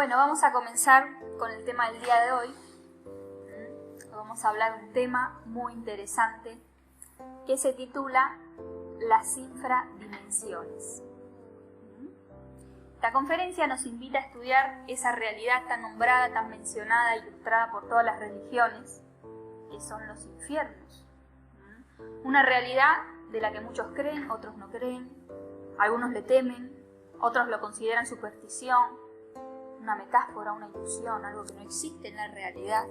Bueno, vamos a comenzar con el tema del día de hoy. Vamos a hablar de un tema muy interesante que se titula las infradimensiones. Esta conferencia nos invita a estudiar esa realidad tan nombrada, tan mencionada, ilustrada por todas las religiones, que son los infiernos. Una realidad de la que muchos creen, otros no creen, algunos le temen, otros lo consideran superstición, una metáfora, una ilusión, algo que no existe en la realidad.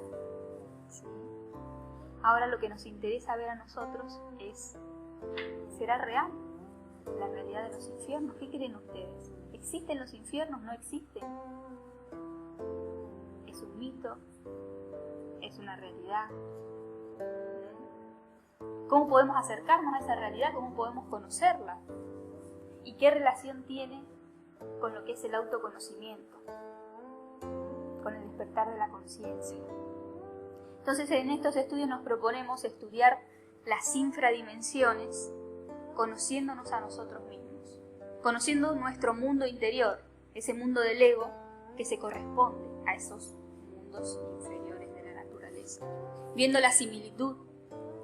¿Sí? Ahora lo que nos interesa ver a nosotros es, ¿será real la realidad de los infiernos? ¿Qué creen ustedes? ¿Existen los infiernos? ¿No existen? ¿Es un mito? ¿Es una realidad? ¿Cómo podemos acercarnos a esa realidad? ¿Cómo podemos conocerla? ¿Y qué relación tiene con lo que es el autoconocimiento? Con el despertar de la conciencia. Entonces, en estos estudios nos proponemos estudiar las infradimensiones, conociéndonos a nosotros mismos, conociendo nuestro mundo interior, ese mundo del ego que se corresponde a esos mundos inferiores de la naturaleza, viendo la similitud,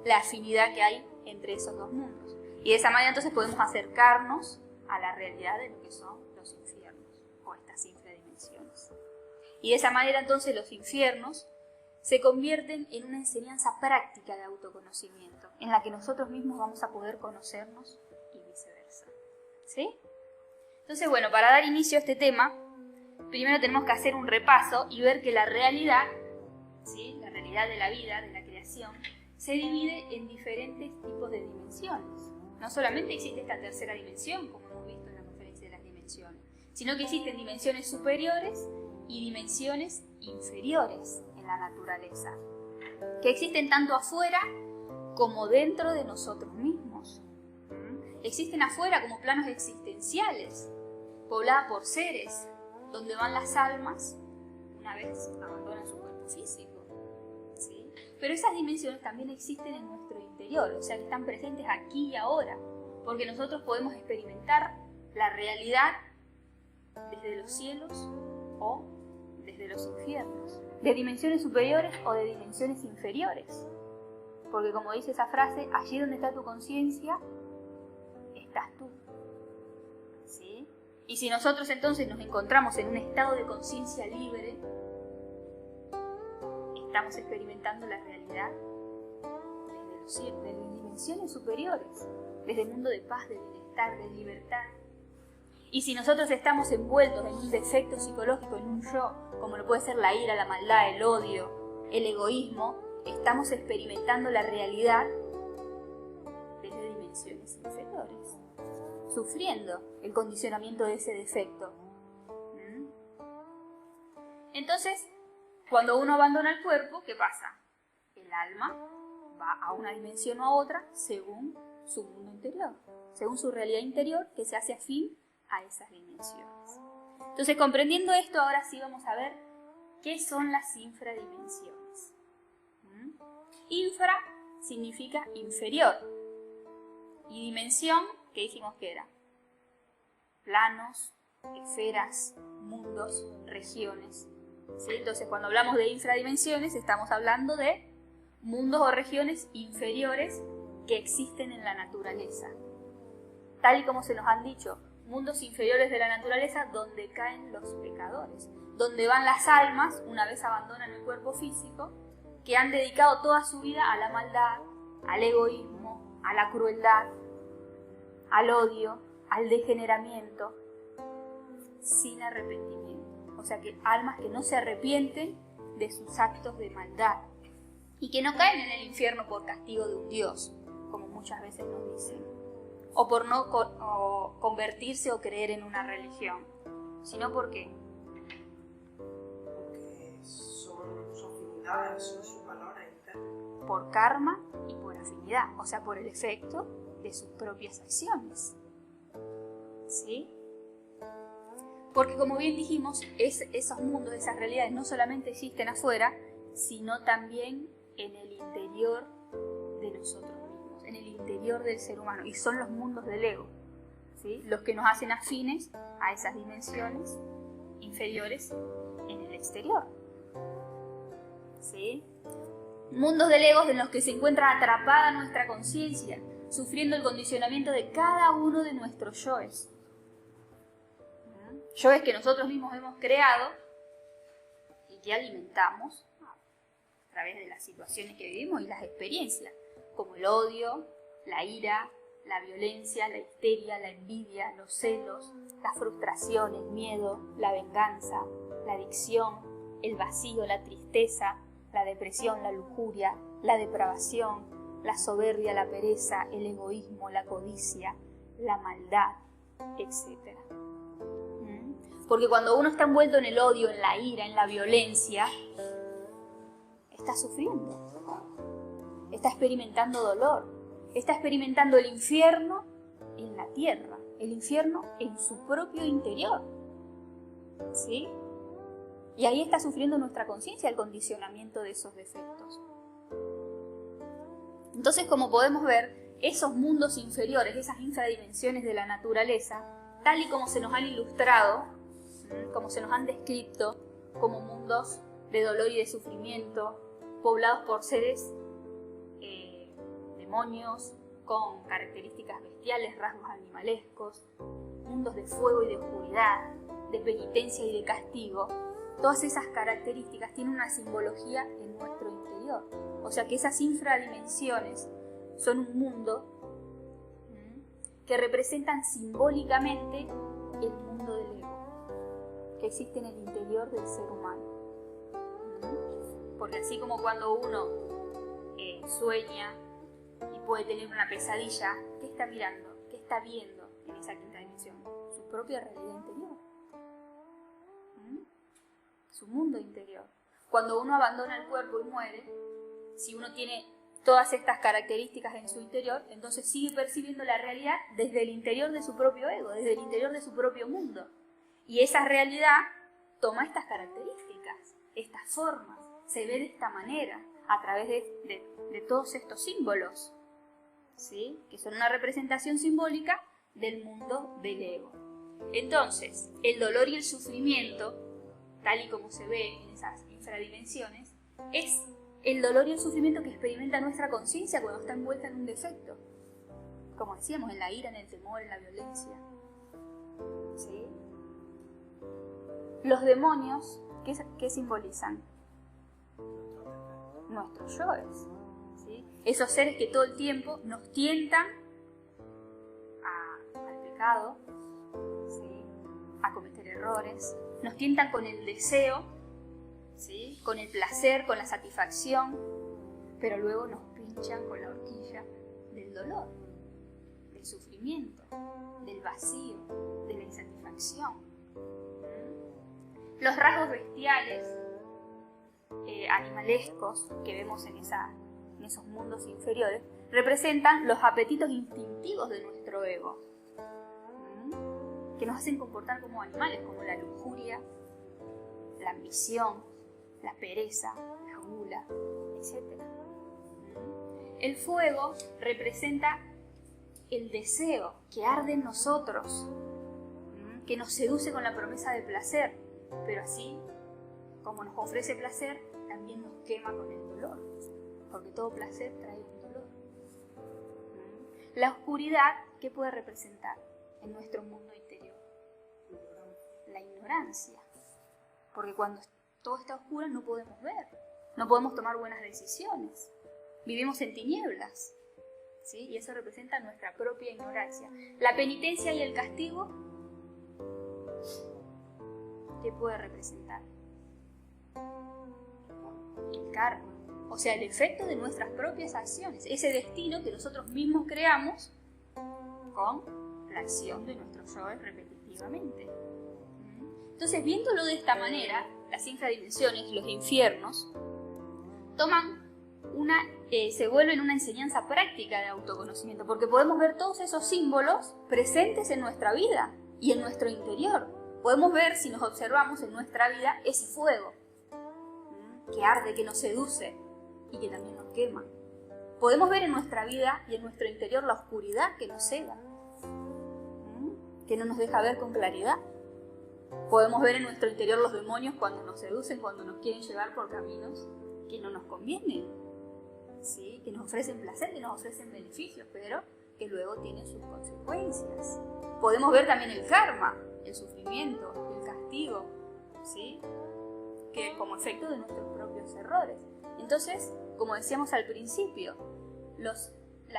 la afinidad que hay entre esos dos mundos. Y de esa manera entonces podemos acercarnos a la realidad de lo que son los infiernos o estas infradimensiones. Y de esa manera entonces los infiernos se convierten en una enseñanza práctica de autoconocimiento, en la que nosotros mismos vamos a poder conocernos y viceversa. ¿Sí? Entonces, bueno, para dar inicio a este tema, primero tenemos que hacer un repaso y ver que la realidad, ¿sí?, la realidad de la vida, de la creación, se divide en diferentes tipos de dimensiones. No solamente existe esta tercera dimensión, como hemos visto en la conferencia de las dimensiones, sino que existen dimensiones superiores y dimensiones inferiores en la naturaleza, que existen tanto afuera como dentro de nosotros mismos. Existen afuera como planos existenciales, pobladas por seres, donde van las almas una vez abandonan su cuerpo físico. ¿Sí? Pero esas dimensiones también existen en nuestro interior, o sea que están presentes aquí y ahora, porque nosotros podemos experimentar la realidad desde los cielos o desde los infiernos, de dimensiones superiores o de dimensiones inferiores. Porque como dice esa frase, allí donde está tu conciencia, estás tú. ¿Sí? Y si nosotros entonces nos encontramos en un estado de conciencia libre, estamos experimentando la realidad desde los cielos, desde las dimensiones superiores, desde el mundo de paz, de bienestar, de libertad. Y si nosotros estamos envueltos en un defecto psicológico, en un yo, como lo puede ser la ira, la maldad, el odio, el egoísmo, estamos experimentando la realidad desde dimensiones inferiores, sufriendo el condicionamiento de ese defecto. Entonces, cuando uno abandona el cuerpo, ¿qué pasa? El alma va a una dimensión o a otra según su mundo interior, según su realidad interior que se hace afín a esas dimensiones. Entonces, comprendiendo esto, ahora sí vamos a ver qué son las infradimensiones. Infra significa inferior. Y dimensión, ¿qué dijimos que era? Planos, esferas, mundos, regiones. ¿Sí? Entonces, cuando hablamos de infradimensiones, estamos hablando de mundos o regiones inferiores que existen en la naturaleza. Tal y como se nos han dicho, mundos inferiores de la naturaleza donde caen los pecadores, donde van las almas, una vez abandonan el cuerpo físico, que han dedicado toda su vida a la maldad, al egoísmo, a la crueldad, al odio, al degeneramiento, sin arrepentimiento. O sea que almas que no se arrepienten de sus actos de maldad y que no caen en el infierno por castigo de un Dios, como muchas veces nos dicen, o por no convertirse o creer en una religión, sino porque su afinidad, su valor interno. Por karma y por afinidad, o sea, por el efecto de sus propias acciones. ¿Sí? Porque como bien dijimos, esos mundos, esas realidades no solamente existen afuera, sino también en el interior de nosotros mismos, en el interior del ser humano, y son los mundos del ego, ¿sí? Los que nos hacen afines a esas dimensiones inferiores en el exterior. ¿Sí? Mundos del ego en los que se encuentra atrapada nuestra conciencia, sufriendo el condicionamiento de cada uno de nuestros yoes. Yoes que nosotros mismos hemos creado y que alimentamos a través de las situaciones que vivimos y las experiencias, como el odio, la ira, la violencia, la histeria, la envidia, los celos, las frustraciones, el miedo, la venganza, la adicción, el vacío, la tristeza, la depresión, la lujuria, la depravación, la soberbia, la pereza, el egoísmo, la codicia, la maldad, etc. Porque cuando uno está envuelto en el odio, en la ira, en la violencia, está sufriendo, está experimentando dolor, está experimentando el infierno en la tierra, el infierno en su propio interior. ¿Sí? Y ahí está sufriendo nuestra conciencia el condicionamiento de esos defectos. Entonces, como podemos ver, esos mundos inferiores, esas infradimensiones de la naturaleza, tal y como se nos han ilustrado, como se nos han descrito como mundos de dolor y de sufrimiento, poblados por seres demonios, con características bestiales, rasgos animalescos, mundos de fuego y de oscuridad, de penitencia y de castigo. Todas esas características tienen una simbología en nuestro interior. O sea que esas infradimensiones son un mundo que representan simbólicamente el mundo del ego, que existe en el interior del ser humano. Porque así como cuando uno sueña y puede tener una pesadilla, ¿qué está mirando? ¿Qué está viendo en esa quinta dimensión? Su propia realidad interior. Su mundo interior. Cuando uno abandona el cuerpo y muere, si uno tiene todas estas características en su interior, entonces sigue percibiendo la realidad desde el interior de su propio ego, desde el interior de su propio mundo. Y esa realidad toma estas características, estas formas, se ve de esta manera, a través de todos estos símbolos, ¿sí? Que son una representación simbólica del mundo del ego. Entonces, el dolor y el sufrimiento, tal y como se ve en esas infradimensiones, es el dolor y el sufrimiento que experimenta nuestra conciencia cuando está envuelta en un defecto. Como decíamos, en la ira, en el temor, en la violencia. ¿Sí? Los demonios, ¿qué simbolizan? Nuestros yoes. ¿Sí? Esos seres que todo el tiempo nos tientan al pecado, ¿sí? A cometer errores, nos tientan con el deseo, ¿sí? Con el placer, con la satisfacción, pero luego nos pinchan con la horquilla del dolor, del sufrimiento, del vacío, de la insatisfacción. Los rasgos bestiales, animalescos que vemos en esos mundos inferiores representan los apetitos instintivos de nuestro ego, que nos hacen comportar como animales, como la lujuria, la ambición, la pereza, la gula, etc. El fuego representa el deseo que arde en nosotros, que nos seduce con la promesa de placer, pero así como nos ofrece placer, también nos quema con el dolor, porque todo placer trae un dolor. La oscuridad, ¿qué puede representar en nuestro mundo interior? La ignorancia, porque cuando todo está oscuro no podemos ver, no podemos tomar buenas decisiones, vivimos en tinieblas, ¿sí? Y eso representa nuestra propia ignorancia. La penitencia y el castigo, ¿qué puede representar? El karma, o sea, el efecto de nuestras propias acciones, ese destino que nosotros mismos creamos con la acción de nuestros yoes repetitivamente. Entonces, viéndolo de esta manera, las infradimensiones, los infiernos, se vuelven una enseñanza práctica de autoconocimiento, porque podemos ver todos esos símbolos presentes en nuestra vida y en nuestro interior. Podemos ver, si nos observamos en nuestra vida, ese fuego que arde, que nos seduce y que también nos quema. Podemos ver en nuestra vida y en nuestro interior la oscuridad que nos cega, que no nos deja ver con claridad. Podemos ver en nuestro interior los demonios cuando nos seducen, cuando nos quieren llevar por caminos que no nos convienen, ¿sí? Que nos ofrecen placer, que nos ofrecen beneficios, pero que luego tienen sus consecuencias. Podemos ver también el karma, el sufrimiento, el castigo, ¿sí? Que como efecto de nuestros propios errores. Entonces, como decíamos al principio, las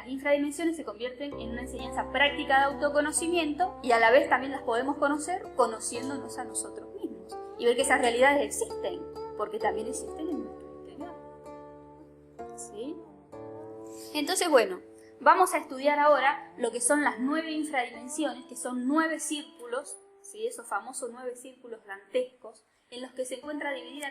infradimensiones se convierten en una enseñanza práctica de autoconocimiento y a la vez también las podemos conocer conociéndonos a nosotros mismos y ver que esas realidades existen, porque también existen en nuestro interior. ¿Sí? Entonces, bueno, vamos a estudiar ahora lo que son las 9 infradimensiones, que son 9 círculos, ¿sí? Esos famosos 9 círculos dantescos, en los que se encuentra dividida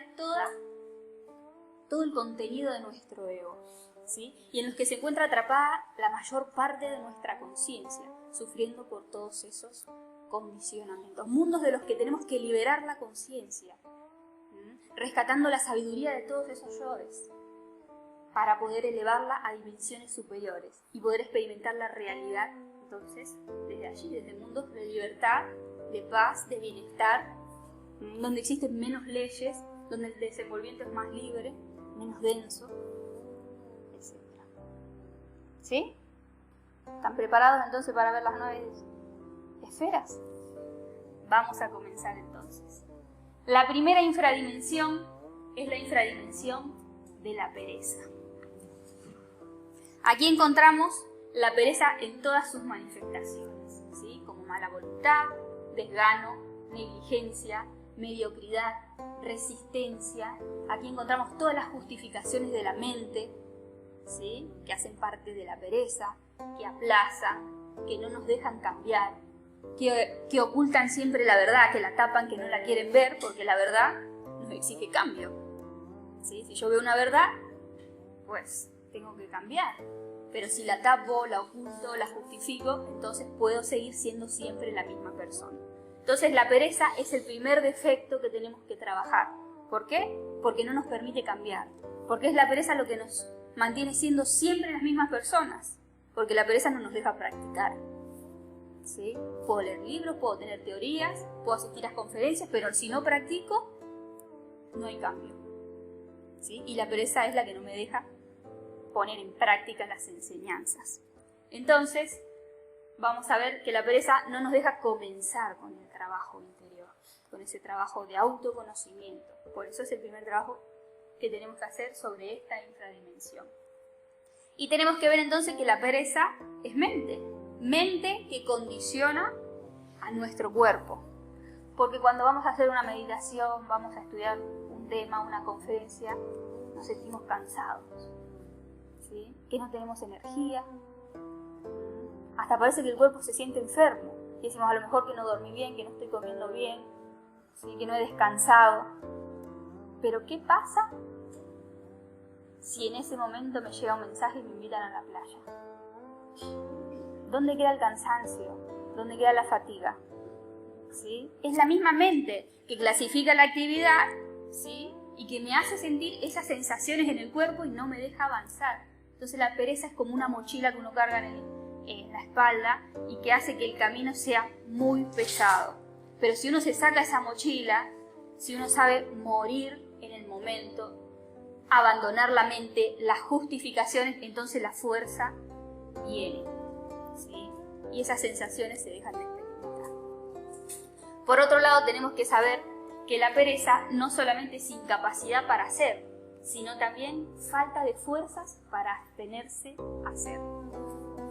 todo el contenido de nuestro ego, ¿sí? Y en los que se encuentra atrapada la mayor parte de nuestra conciencia, sufriendo por todos esos condicionamientos. Mundos de los que tenemos que liberar la conciencia, rescatando la sabiduría de todos esos yoes, para poder elevarla a dimensiones superiores y poder experimentar la realidad, entonces, desde allí, desde mundos de libertad, de paz, de bienestar, donde existen menos leyes, donde el desenvolvimiento es más libre, menos denso, etc. ¿Sí? ¿Están preparados entonces para ver las 9 esferas? Vamos a comenzar entonces. La primera infradimensión es la infradimensión de la pereza. Aquí encontramos la pereza en todas sus manifestaciones, ¿sí? Como mala voluntad, desgano, negligencia, mediocridad, resistencia. Aquí encontramos todas las justificaciones de la mente, ¿sí? Que hacen parte de la pereza, que aplazan, que no nos dejan cambiar, que ocultan siempre la verdad, que la tapan, que no la quieren ver, porque la verdad nos exige cambio, ¿sí? Si yo veo una verdad, pues tengo que cambiar. Pero si la tapo, la oculto, la justifico, entonces puedo seguir siendo siempre la misma persona. Entonces la pereza es el primer defecto que tenemos que trabajar. ¿Por qué? Porque no nos permite cambiar. Porque es la pereza lo que nos mantiene siendo siempre las mismas personas. Porque la pereza no nos deja practicar, ¿sí? Puedo leer libros, puedo tener teorías, puedo asistir a conferencias, pero si no practico, no hay cambio, ¿sí? Y la pereza es la que no me deja poner en práctica las enseñanzas. Entonces, vamos a ver que la pereza no nos deja comenzar con el trabajo interior, con ese trabajo de autoconocimiento. Por eso es el primer trabajo que tenemos que hacer sobre esta infradimensión. Y tenemos que ver entonces que la pereza es mente que condiciona a nuestro cuerpo. Porque cuando vamos a hacer una meditación, vamos a estudiar un tema, una conferencia, nos sentimos cansados, ¿sí? Que no tenemos energía. Hasta parece que el cuerpo se siente enfermo. Y decimos, a lo mejor que no dormí bien, que no estoy comiendo bien, ¿sí? Que no he descansado. Pero ¿qué pasa si en ese momento me llega un mensaje y me invitan a la playa? ¿Dónde queda el cansancio? ¿Dónde queda la fatiga? ¿Sí? Es la misma mente que clasifica la actividad, ¿sí? Y que me hace sentir esas sensaciones en el cuerpo y no me deja avanzar. Entonces la pereza es como una mochila que uno carga en la espalda y que hace que el camino sea muy pesado. Pero si uno se saca esa mochila, si uno sabe morir en el momento, abandonar la mente, las justificaciones, entonces la fuerza viene, ¿sí? Y esas sensaciones se dejan de experimentar. Por otro lado, tenemos que saber que la pereza no solamente es incapacidad para hacer, sino también falta de fuerzas para abstenerse a hacer,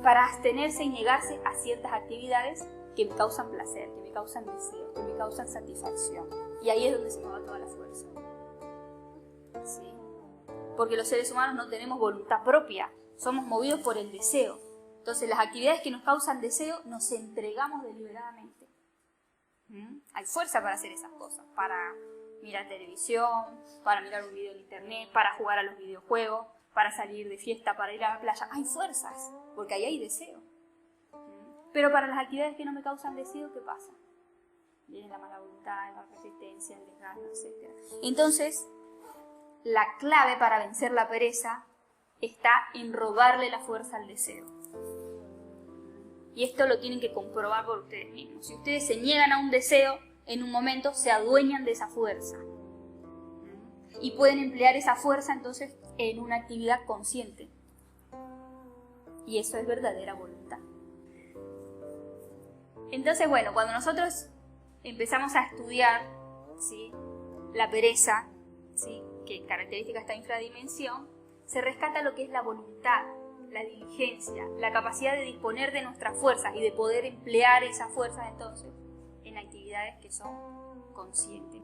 para abstenerse y negarse a ciertas actividades que me causan placer, que me causan deseo, que me causan satisfacción. Y ahí es donde se me va toda la fuerza, ¿sí? Porque los seres humanos no tenemos voluntad propia, somos movidos por el deseo. Entonces las actividades que nos causan deseo nos entregamos deliberadamente. Hay fuerza para hacer esas cosas, para mirar televisión, para mirar un video en internet, para jugar a los videojuegos, para salir de fiesta, para ir a la playa. Hay fuerzas, porque ahí hay deseo. Pero para las actividades que no me causan deseo, ¿qué pasa? Viene la mala voluntad, la resistencia, el desgano, etc. Entonces, la clave para vencer la pereza está en robarle la fuerza al deseo. Y esto lo tienen que comprobar por ustedes mismos. Si ustedes se niegan a un deseo, en un momento se adueñan de esa fuerza. Y pueden emplear esa fuerza entonces en una actividad consciente. Y eso es verdadera voluntad. Entonces, bueno, cuando nosotros empezamos a estudiar, ¿sí?, la pereza, ¿sí?, que caracteriza esta infradimensión, se rescata lo que es la voluntad, la diligencia, la capacidad de disponer de nuestras fuerzas y de poder emplear esas fuerzas entonces en actividades que son conscientes.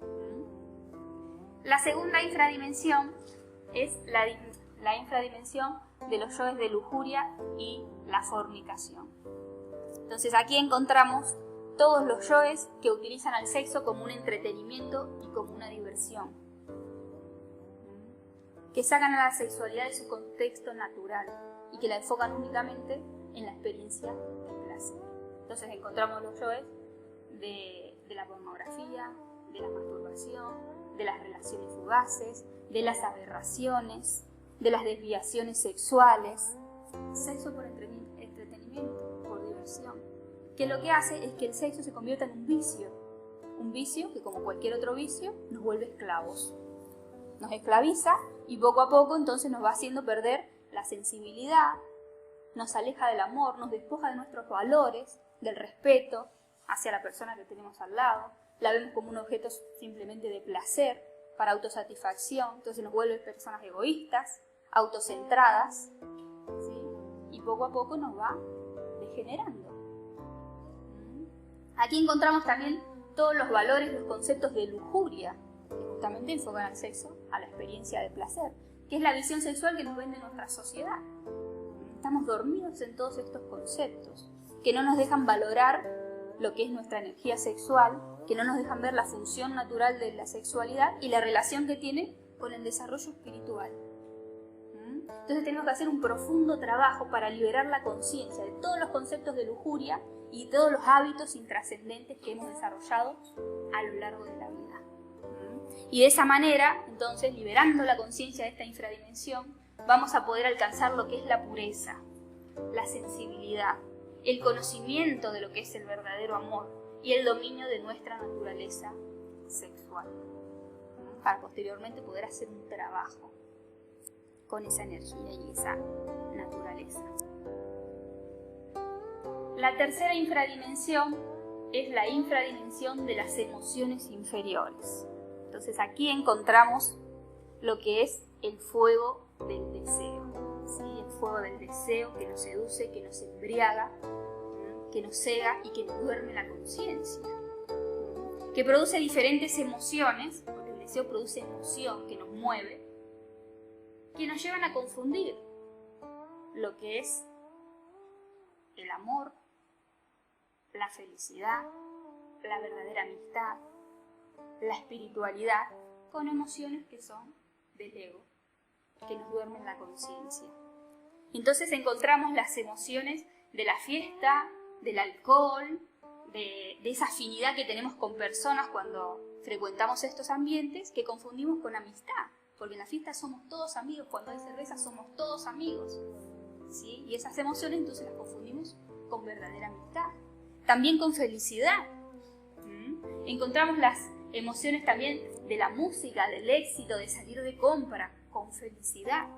La segunda infradimensión es la infradimensión de los yoes de lujuria y la fornicación. Entonces aquí encontramos todos los yoes que utilizan al sexo como un entretenimiento y como una diversión, que sacan a la sexualidad de su contexto natural y que la enfocan únicamente en la experiencia del placer. Entonces encontramos los yoes de la pornografía, de la masturbación, de las relaciones fugaces, de las aberraciones, de las desviaciones sexuales, sexo por entretenimiento, por diversión, que lo que hace es que el sexo se convierta en un vicio que como cualquier otro vicio nos vuelve esclavos, nos esclaviza y poco a poco entonces nos va haciendo perder la sensibilidad, nos aleja del amor, nos despoja de nuestros valores, del respeto hacia la persona que tenemos al lado, la vemos como un objeto simplemente de placer, para autosatisfacción, entonces nos vuelve personas egoístas, autocentradas, ¿sí?, y poco a poco nos va degenerando. Aquí encontramos también todos los valores, los conceptos de lujuria, que justamente enfocan al sexo, a la experiencia de placer, que es la visión sexual que nos vende nuestra sociedad. Estamos dormidos en todos estos conceptos, que no nos dejan valorar lo que es nuestra energía sexual, que no nos dejan ver la función natural de la sexualidad y la relación que tiene con el desarrollo espiritual. Entonces tenemos que hacer un profundo trabajo para liberar la conciencia de todos los conceptos de lujuria y todos los hábitos intrascendentes que hemos desarrollado a lo largo de la vida. Y de esa manera, entonces, liberando la conciencia de esta infradimensión, vamos a poder alcanzar lo que es la pureza, la sensibilidad, el conocimiento de lo que es el verdadero amor y el dominio de nuestra naturaleza sexual, para posteriormente poder hacer un trabajo con esa energía y esa naturaleza. La tercera infradimensión es la infradimensión de las emociones inferiores. Entonces aquí encontramos lo que es el fuego del deseo, ¿sí? El fuego del deseo que nos seduce, que nos embriaga, que nos cega y que nos duerme la conciencia, que produce diferentes emociones, porque el deseo produce emoción que nos mueve, que nos llevan a confundir lo que es el amor, la felicidad, la verdadera amistad, la espiritualidad, con emociones que son del ego, que nos duermen la conciencia. Entonces encontramos las emociones de la fiesta, del alcohol, de esa afinidad que tenemos con personas cuando frecuentamos estos ambientes, que confundimos con amistad, porque en la fiesta somos todos amigos, cuando hay cerveza somos todos amigos, ¿sí? Y esas emociones entonces las confundimos con verdadera amistad. También con felicidad. Encontramos las emociones también de la música, del éxito, de salir de compra, con felicidad.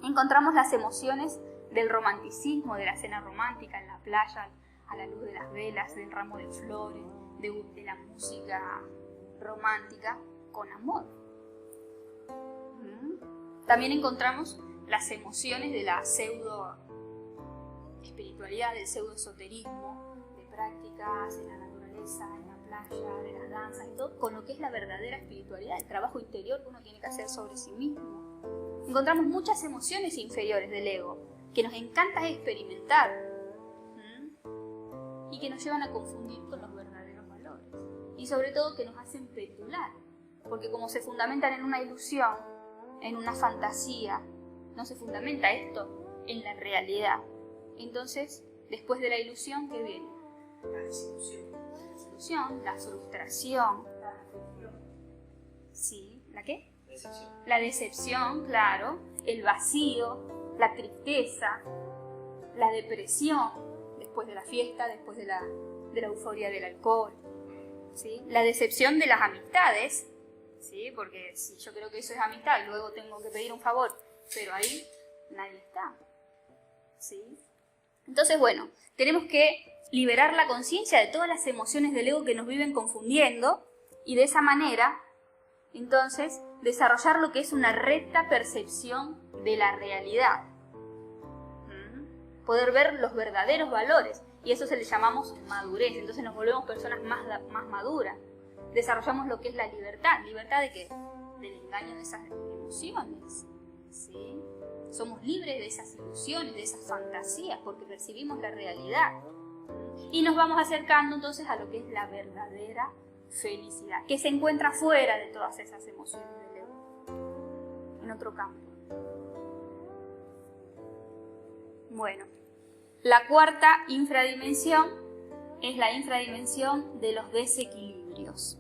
Encontramos las emociones del romanticismo, de la cena romántica en la playa, a la luz de las velas, del ramo de flores, de la música romántica con amor. También encontramos las emociones de la pseudo espiritualidad, del pseudo esoterismo, de prácticas en la naturaleza, en la playa, de las danzas y todo, con lo que es la verdadera espiritualidad, el trabajo interior que uno tiene que hacer sobre sí mismo. Encontramos muchas emociones inferiores del ego que nos encanta experimentar y que nos llevan a confundir con los verdaderos valores y sobre todo que nos hacen petular, porque como se fundamentan en una ilusión, en una fantasía, no se fundamenta esto en la realidad. Entonces, después de la ilusión, ¿qué viene? La desilusión. La desilusión, la frustración. La decepción. Sí, ¿la qué? Decepción. La decepción, claro, el vacío, la tristeza, la depresión, después de la fiesta, después de de la euforia del alcohol, ¿sí? La decepción de las amistades, ¿sí? Porque si yo creo que eso es amistad y luego tengo que pedir un favor, pero ahí nadie está, ¿sí? Entonces, bueno, tenemos que liberar la conciencia de todas las emociones del ego que nos viven confundiendo y de esa manera, entonces, desarrollar lo que es una recta percepción de la realidad. Poder ver los verdaderos valores, y eso se le llamamos madurez. Entonces nos volvemos personas más maduras. Desarrollamos lo que es la libertad. ¿Libertad de qué? Del engaño de esas emociones, ¿sí? Somos libres de esas ilusiones, de esas fantasías, porque percibimos la realidad. Y nos vamos acercando entonces a lo que es la verdadera felicidad, que se encuentra fuera de todas esas emociones del ego, en otro campo. Bueno, la cuarta infradimensión es la infradimensión de los desequilibrios.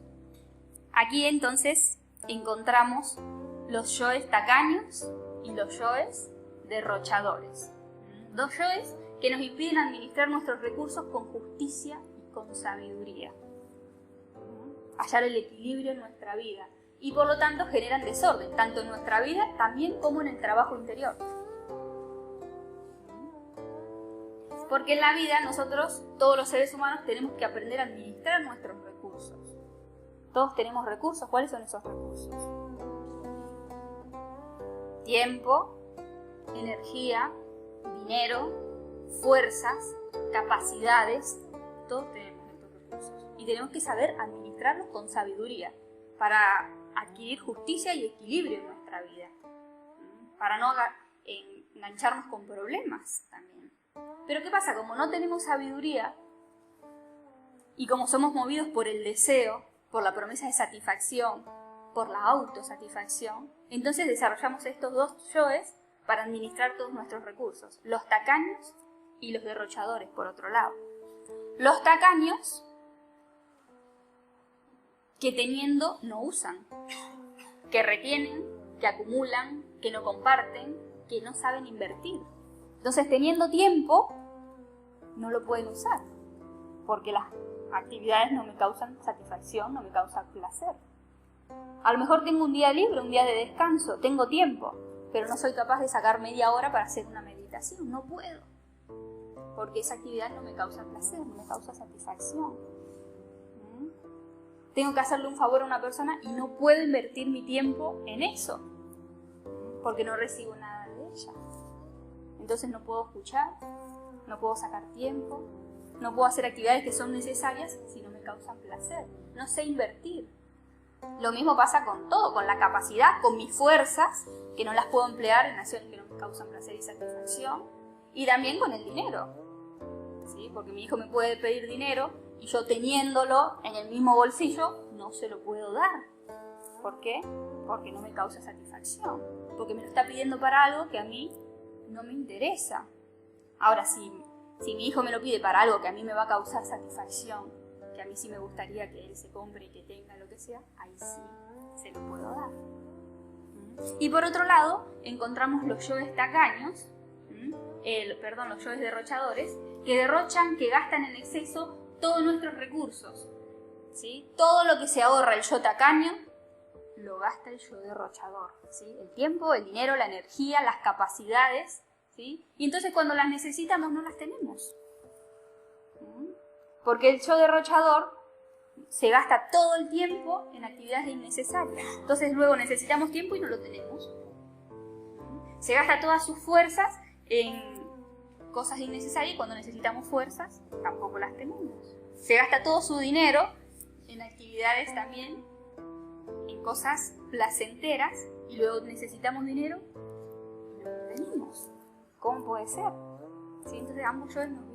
Aquí entonces encontramos los yoes tacaños y los yoes derrochadores. Dos yoes que nos impiden administrar nuestros recursos con justicia y con sabiduría. Hallar el equilibrio en nuestra vida y por lo tanto generan desorden, tanto en nuestra vida también como en el trabajo interior. Porque en la vida nosotros, todos los seres humanos, tenemos que aprender a administrar nuestros recursos. Todos tenemos recursos. ¿Cuáles son esos recursos? Tiempo, energía, dinero, fuerzas, capacidades. Todos tenemos estos recursos. Y tenemos que saber administrarlos con sabiduría adquirir justicia y equilibrio en nuestra vida. Para no engancharnos con problemas también. Pero ¿qué pasa? Como no tenemos sabiduría y como somos movidos por el deseo, por la promesa de satisfacción, por la autosatisfacción, entonces desarrollamos estos dos yoes para administrar todos nuestros recursos, los tacaños y los derrochadores, por otro lado. Los tacaños, que teniendo no usan, que retienen, que acumulan, que no comparten, que no saben invertir. Entonces, teniendo tiempo, no lo pueden usar, porque las actividades no me causan satisfacción, no me causan placer. A lo mejor tengo un día libre, un día de descanso, tengo tiempo, pero no soy capaz de sacar media hora para hacer una meditación, no puedo, porque esa actividad no me causa placer, no me causa satisfacción. Tengo que hacerle un favor a una persona y no puedo invertir mi tiempo en eso, porque no recibo nada de ella. Entonces no puedo escuchar, no puedo sacar tiempo, no puedo hacer actividades que son necesarias si no me causan placer. No sé invertir. Lo mismo pasa con todo, con la capacidad, con mis fuerzas, que no las puedo emplear en acciones que no me causan placer y satisfacción. Y también con el dinero, ¿sí? Porque mi hijo me puede pedir dinero y yo teniéndolo en el mismo bolsillo no se lo puedo dar. ¿Por qué? Porque no me causa satisfacción. Porque me lo está pidiendo para algo que a mí no me interesa. Ahora, si mi hijo me lo pide para algo que a mí me va a causar satisfacción, que a mí sí me gustaría que él se compre y que tenga lo que sea, ahí sí se lo puedo dar. Y por otro lado, encontramos los yoes tacaños, los yoes derrochadores, que derrochan, que gastan en exceso todos nuestros recursos, ¿sí? Todo lo que se ahorra el yo tacaño, lo gasta el yo derrochador, ¿sí? El tiempo, el dinero, la energía, las capacidades, ¿sí? Y entonces cuando las necesitamos no las tenemos. Porque el yo derrochador se gasta todo el tiempo en actividades innecesarias. Entonces luego necesitamos tiempo y no lo tenemos. Se gasta todas sus fuerzas en cosas innecesarias y cuando necesitamos fuerzas tampoco las tenemos. Se gasta todo su dinero en actividades también, en cosas placenteras y luego necesitamos dinero y no lo tenemos. ¿Cómo puede ser? ¿Sí? Entonces ambos yoes nos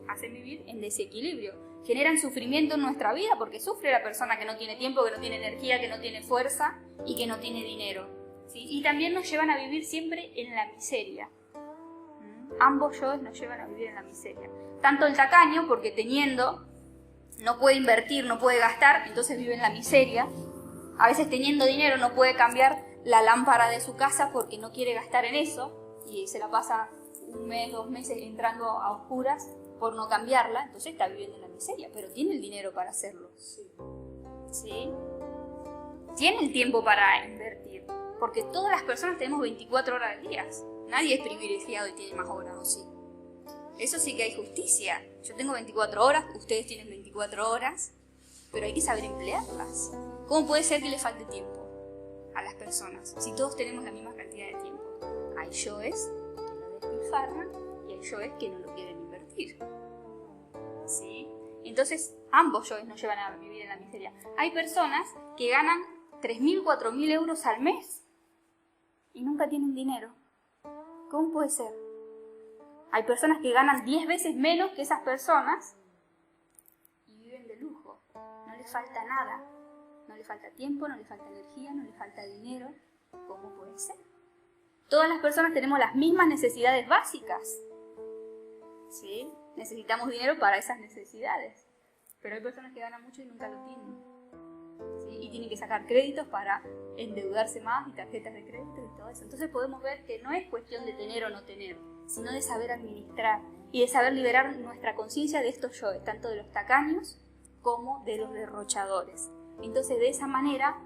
hacen vivir en desequilibrio. Generan sufrimiento en nuestra vida porque sufre la persona que no tiene tiempo, que no tiene energía, que no tiene fuerza y que no tiene dinero, ¿sí? Y también nos llevan a vivir siempre en la miseria. Ambos yoes nos llevan a vivir en la miseria. Tanto el tacaño, porque teniendo no puede invertir, no puede gastar, entonces vive en la miseria. A veces teniendo dinero no puede cambiar la lámpara de su casa porque no quiere gastar en eso y se la pasa un mes, 2 meses entrando a oscuras por no cambiarla, entonces está viviendo en la miseria, pero tiene el dinero para hacerlo. ¿Sí? Tiene el tiempo para invertir, porque todas las personas tenemos 24 horas al día. Nadie es privilegiado y tiene más horas, ¿o sí? Eso sí que hay justicia. Yo tengo 24 horas, ustedes tienen 24 horas, pero hay que saber emplearlas. ¿Cómo puede ser que le falte tiempo a las personas si todos tenemos la misma cantidad de tiempo? Hay yoes que lo despilfarran y hay yoes que no lo quieren invertir. ¿Sí? Entonces, ambos yoes nos llevan a vivir en la miseria. Hay personas que ganan 3.000, 4.000 euros al mes y nunca tienen dinero. ¿Cómo puede ser? Hay personas que ganan 10 veces menos que esas personas y viven de lujo. No les falta nada. No les falta tiempo, no les falta energía, no les falta dinero. ¿Cómo puede ser? Todas las personas tenemos las mismas necesidades básicas. ¿Sí? Necesitamos dinero para esas necesidades. Pero hay personas que ganan mucho y nunca lo tienen. ¿Sí? Y tienen que sacar créditos para endeudarse más y tarjetas de crédito y todo eso. Entonces podemos ver que no es cuestión de tener o no tener, sino de saber administrar y de saber liberar nuestra conciencia de estos yoes, tanto de los tacaños como de los derrochadores. Entonces de esa manera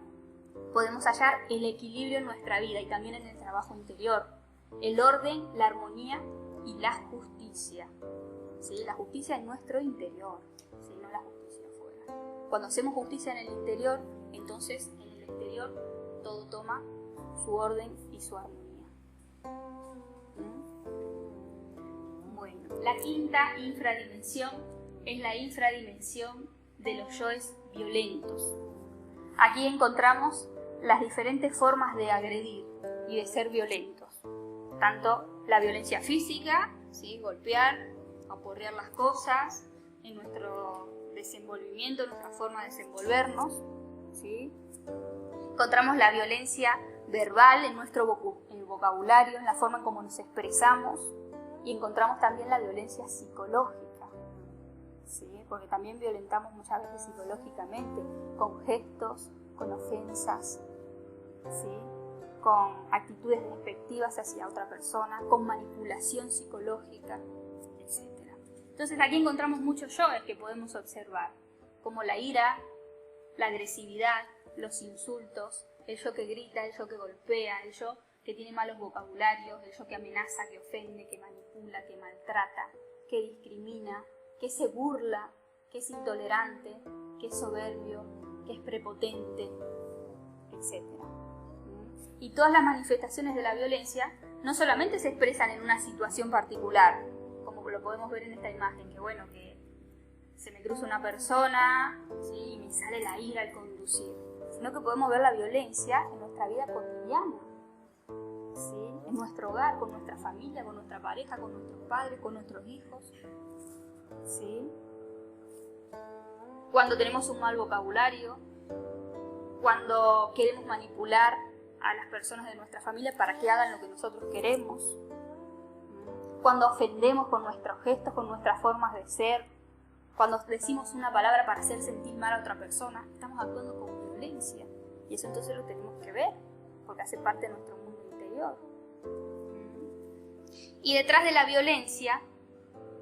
podemos hallar el equilibrio en nuestra vida y también en el trabajo interior, el orden, la armonía y la justicia. ¿Sí? La justicia en nuestro interior, ¿sí? No la justicia afuera. Cuando hacemos justicia en el interior, entonces en el exterior todo toma su orden y su armonía. Bueno, la quinta infradimensión es la infradimensión de los yoes violentos. Aquí encontramos las diferentes formas de agredir y de ser violentos. Tanto la violencia física, ¿sí? Golpear, aporrear las cosas, en nuestro desenvolvimiento, en nuestra forma de desenvolvernos, ¿sí? Encontramos la violencia verbal en nuestro vocabulario, en la forma en cómo nos expresamos, y encontramos también la violencia psicológica, ¿sí? Porque también violentamos muchas veces psicológicamente, con gestos, con ofensas, ¿sí? Con actitudes despectivas hacia otra persona, con manipulación psicológica, etc. Entonces aquí encontramos muchos yoes que podemos observar, como la ira, la agresividad, los insultos, el yo que grita, el yo que golpea, el yo que tiene malos vocabularios, el yo que amenaza, que ofende, que manipula, que maltrata, que discrimina, que se burla, que es intolerante, que es soberbio, que es prepotente, etc. Y todas las manifestaciones de la violencia no solamente se expresan en una situación particular, como lo podemos ver en esta imagen, que bueno, que se me cruza una persona, ¿sí? Y me sale la ira al conducir, sino que podemos ver la violencia en nuestra vida cotidiana, ¿sí? En nuestro hogar, con nuestra familia, con nuestra pareja, con nuestros padres, con nuestros hijos, ¿sí? Cuando tenemos un mal vocabulario, cuando queremos manipular a las personas de nuestra familia para que hagan lo que nosotros queremos, cuando ofendemos con nuestros gestos, con nuestras formas de ser, cuando decimos una palabra para hacer sentir mal a otra persona, estamos actuando con violencia. Y eso entonces lo tenemos que ver, porque hace parte de nuestro mundo interior. Y detrás de la violencia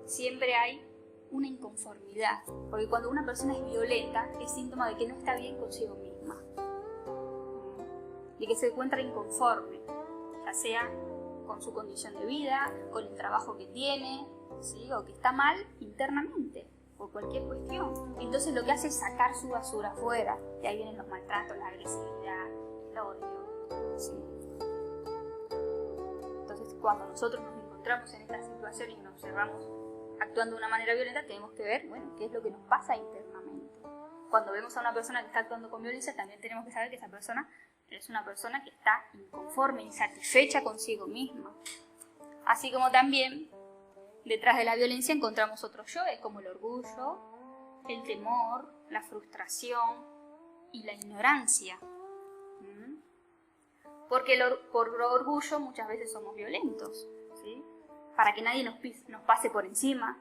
siempre hay una inconformidad, porque cuando una persona es violenta es síntoma de que no está bien consigo misma, de que se encuentra inconforme, ya sea con su condición de vida, con el trabajo que tiene, ¿sí? O que está mal internamente, por cualquier cuestión. Entonces lo que hace es sacar su basura afuera, y ahí vienen los maltratos, la agresividad, el odio, ¿sí? Entonces cuando nosotros nos encontramos en esta situación y nos observamos actuando de una manera violenta, tenemos que ver, bueno, qué es lo que nos pasa internamente. Cuando vemos a una persona que está actuando con violencia, también tenemos que saber que esa persona es una persona que está inconforme, insatisfecha consigo misma. Así como también detrás de la violencia encontramos otros yoes, como el orgullo, el temor, la frustración y la ignorancia. Porque por orgullo muchas veces somos violentos, ¿sí? Para que nadie nos pase por encima,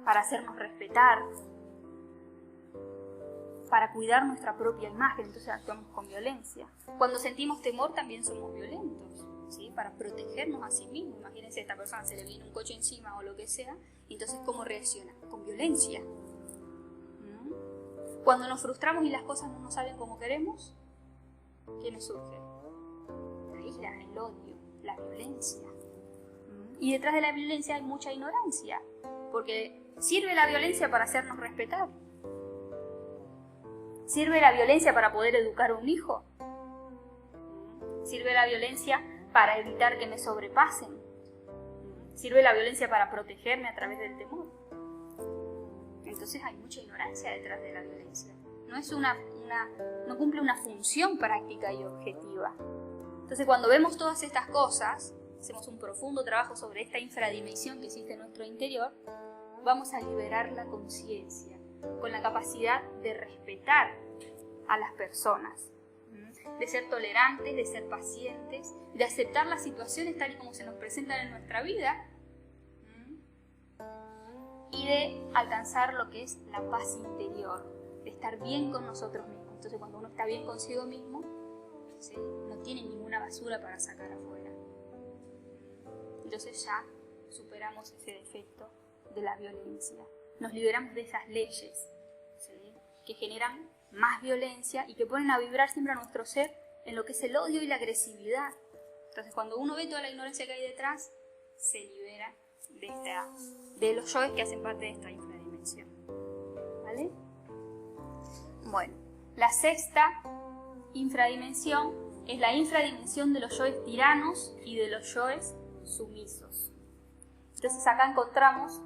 para hacernos respetar, para cuidar nuestra propia imagen, entonces actuamos con violencia. Cuando sentimos temor también somos violentos, ¿sí? Para protegernos a sí mismo. Imagínense, a esta persona se le viene un coche encima o lo que sea, y entonces ¿cómo reacciona? Con violencia. Cuando nos frustramos y las cosas no nos salen como queremos, ¿qué nos surge? La ira, el odio, la violencia. Y detrás de la violencia hay mucha ignorancia, porque sirve la violencia para hacernos respetar. ¿Sirve la violencia para poder educar a un hijo? ¿Sirve la violencia para evitar que me sobrepasen? ¿Sirve la violencia para protegerme a través del temor? Entonces hay mucha ignorancia detrás de la violencia. No cumple una función práctica y objetiva. Entonces cuando vemos todas estas cosas, hacemos un profundo trabajo sobre esta infradimensión que existe en nuestro interior, vamos a liberar la conciencia con la capacidad de respetar a las personas, de ser tolerantes, de ser pacientes, de aceptar las situaciones tal y como se nos presentan en nuestra vida y de alcanzar lo que es la paz interior, de estar bien con nosotros mismos. Entonces cuando uno está bien consigo mismo, ¿sí? No tiene ninguna basura para sacar afuera. Entonces ya superamos ese defecto de la violencia. Nos liberamos de esas leyes, ¿sí? Que generan más violencia y que ponen a vibrar siempre a nuestro ser en lo que es el odio y la agresividad. Entonces cuando uno ve toda la ignorancia que hay detrás, se libera de los yoes que hacen parte de esta infradimensión. ¿Vale? Bueno, la sexta infradimensión es la infradimensión de los yoes tiranos y de los yoes sumisos. Entonces acá encontramos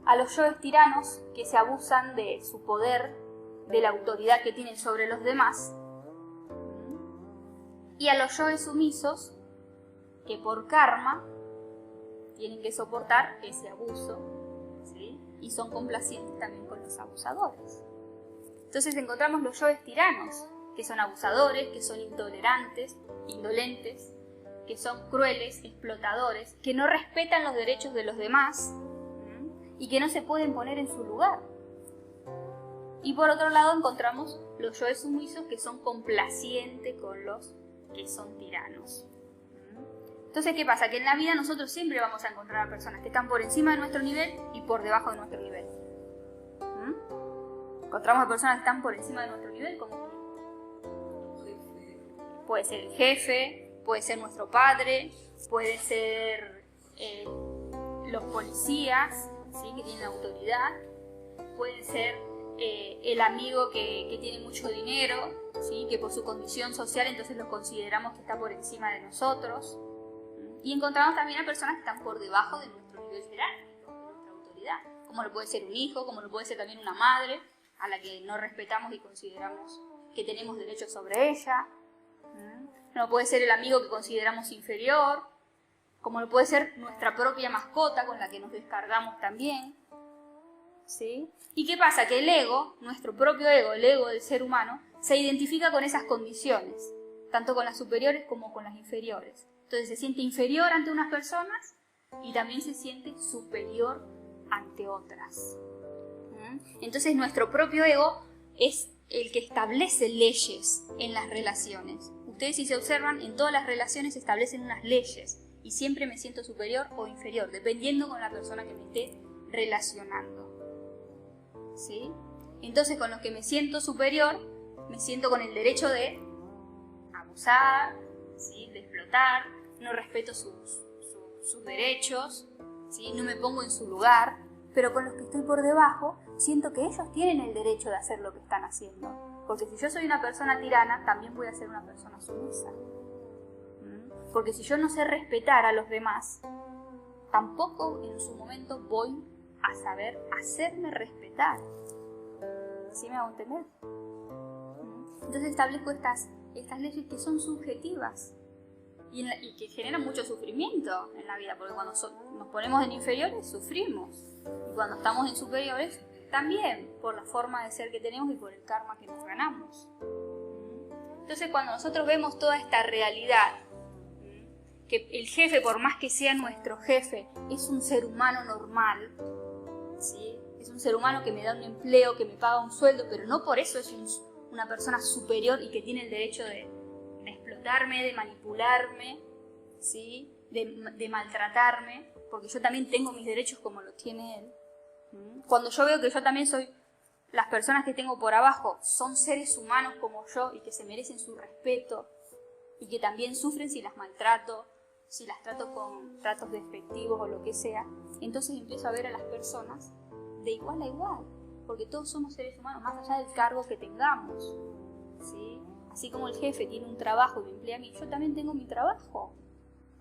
a los yoes tiranos que se abusan de su poder, de la autoridad que tienen sobre los demás, y a los yoes sumisos que por karma tienen que soportar ese abuso, ¿sí? Y son complacientes también con los abusadores. Entonces encontramos los yoes tiranos, que son abusadores, que son intolerantes, indolentes, que son crueles, explotadores, que no respetan los derechos de los demás y que no se pueden poner en su lugar. Y por otro lado encontramos los yoes sumisos, que son complacientes con los que son tiranos. Entonces, ¿qué pasa? Que en la vida nosotros siempre vamos a encontrar a personas que están por encima de nuestro nivel y por debajo de nuestro nivel. Encontramos a personas que están por encima de nuestro nivel, como puede ser el jefe, puede ser nuestro padre, puede ser los policías, ¿sí? Que tienen autoridad, puede ser el amigo que tiene mucho dinero, ¿sí? Que por su condición social entonces lo consideramos que está por encima de nosotros. Y encontramos también a personas que están por debajo de nuestro nivel jerárquico, de nuestra autoridad, como lo puede ser un hijo, como lo puede ser también una madre, a la que no respetamos y consideramos que tenemos derechos sobre ella. No puede ser el amigo que consideramos inferior, como lo puede ser nuestra propia mascota con la que nos descargamos también, ¿sí? ¿Y qué pasa? Que el ego, nuestro propio ego, el ego del ser humano, se identifica con esas condiciones, tanto con las superiores como con las inferiores. Entonces se siente inferior ante unas personas y también se siente superior ante otras. Entonces nuestro propio ego es el que establece leyes en las relaciones. Ustedes, si se observan, en todas las relaciones se establecen unas leyes y siempre me siento superior o inferior, dependiendo con la persona que me esté relacionando. ¿Sí? Entonces con los que me siento superior, me siento con el derecho de abusar, ¿sí? De explotar, no respeto sus derechos, ¿sí? No me pongo en su lugar, pero con los que estoy por debajo, siento que ellos tienen el derecho de hacer lo que están haciendo. Porque si yo soy una persona tirana, también voy a ser una persona sumisa. Porque si yo no sé respetar a los demás, tampoco en su momento voy a saber hacerme respetar. ¿Sí me hago entender? Entonces establezco estas leyes que son subjetivas y que generan mucho sufrimiento en la vida, porque cuando nos ponemos en inferiores sufrimos, y cuando estamos en superiores también, por la forma de ser que tenemos y por el karma que nos ganamos. Entonces cuando nosotros vemos toda esta realidad, que el jefe, por más que sea nuestro jefe, es un ser humano normal, ¿sí? Es un ser humano que me da un empleo, que me paga un sueldo, pero no por eso es una persona superior y que tiene el derecho de explotarme, de manipularme, ¿sí? De maltratarme, porque yo también tengo mis derechos como los tiene él. Cuando yo veo que yo también soy, las personas que tengo por abajo son seres humanos como yo y que se merecen su respeto y que también sufren si las maltrato, si las trato con tratos despectivos o lo que sea, entonces empiezo a ver a las personas de igual a igual, porque todos somos seres humanos, más allá del cargo que tengamos, ¿sí? Así como el jefe tiene un trabajo y me emplea a mí, yo también tengo mi trabajo,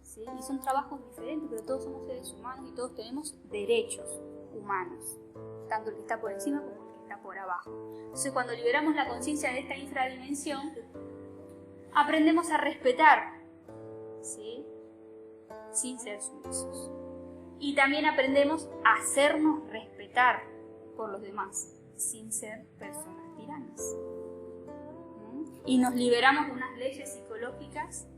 ¿sí? Y son trabajos diferentes, pero todos somos seres humanos y todos tenemos derechos humanos, tanto el que está por encima como el que está por abajo. Entonces, cuando liberamos la conciencia de esta infradimensión, aprendemos a respetar, ¿sí? Sin ser sumisos. Y también aprendemos a hacernos respetar por los demás, sin ser personas tiranas. Y nos liberamos de unas leyes psicológicas